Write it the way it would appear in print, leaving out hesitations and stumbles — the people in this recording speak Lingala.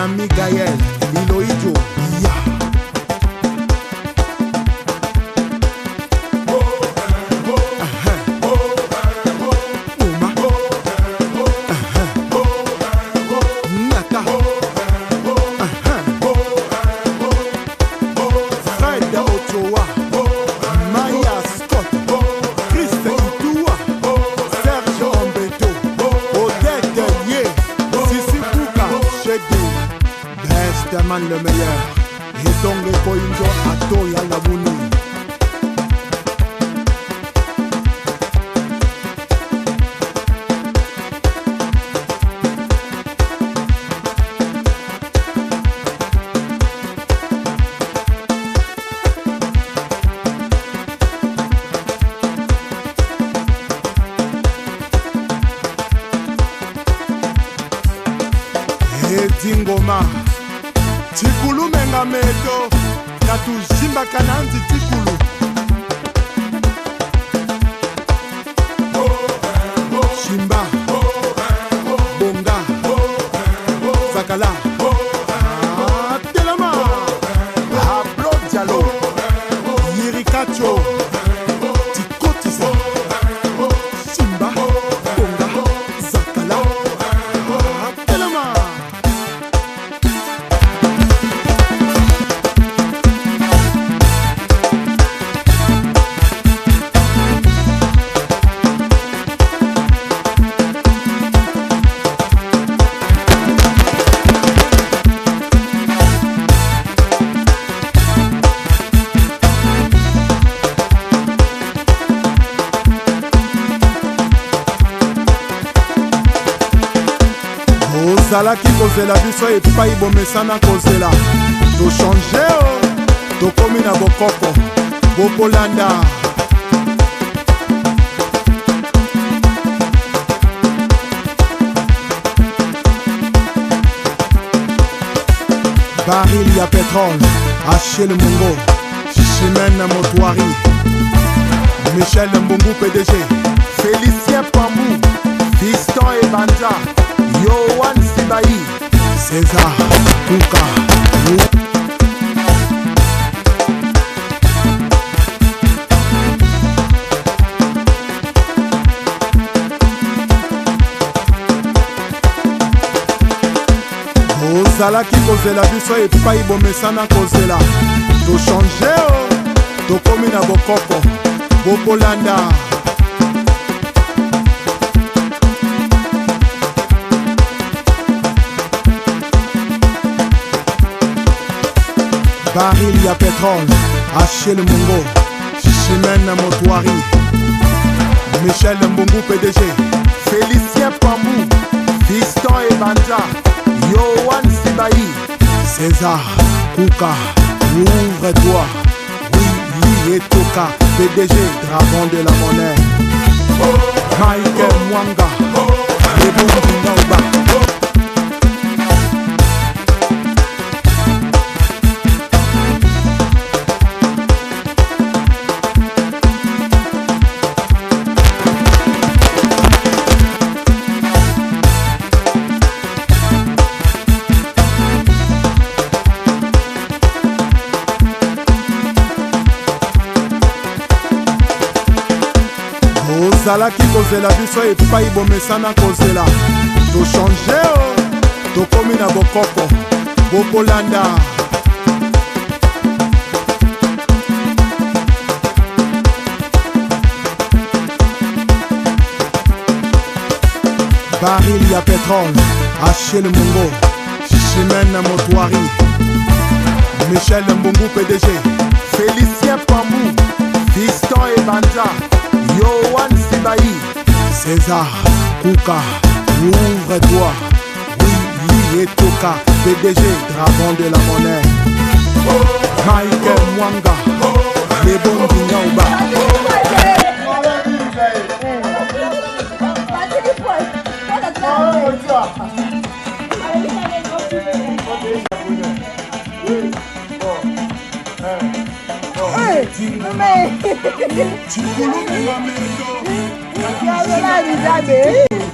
ami Gaël Iloïdjo ya man le meilleur et donc les coinjo à toi à la bouni et dingoma Tikulu menga meto Katu jimba kananzi tikulu Shimba Bonga Zakala Telema Ablo Diallo Yirikacho Tikotisa Shimba Bonga Zakala Telema Ozalaki kozela biso epai bomesana kozela tochange o tokomi na bokoko bokolanda baril ya pétrole Achille Mungo Chimène Motoari Michel Mbungu PDG Félicien Pambou Fiston Ebanja Yohan Sibaï César Kouka Ozalaki kozela biso epai bomesana kozela tochange o tokomi na bokoko bokolanda baril ya pétrole Achille Mungo Chimène Motoari Michel Mbungu PDG Félicien Pambou Fiston Ebanja Yohan Sibaï César Kouka Ouvre-toi Oui, et Toka PDG Dragon de la monnaie Michael Mwanga Lebou Ndauba Ozalaki kozela biso epai bomesana kozela tochange o tokomi na bokoko bokolanda baril ya pétrole Achille Mungo Chimène Motoari Michel Mbungu PDG Félicien Pambou Fiston Ebanja Yohan Sibaï César Kouka Ouvre-toi Oui, et Toka PDG Dragon de la monnaie Michael Mwanga Lebou Ndauba Hey,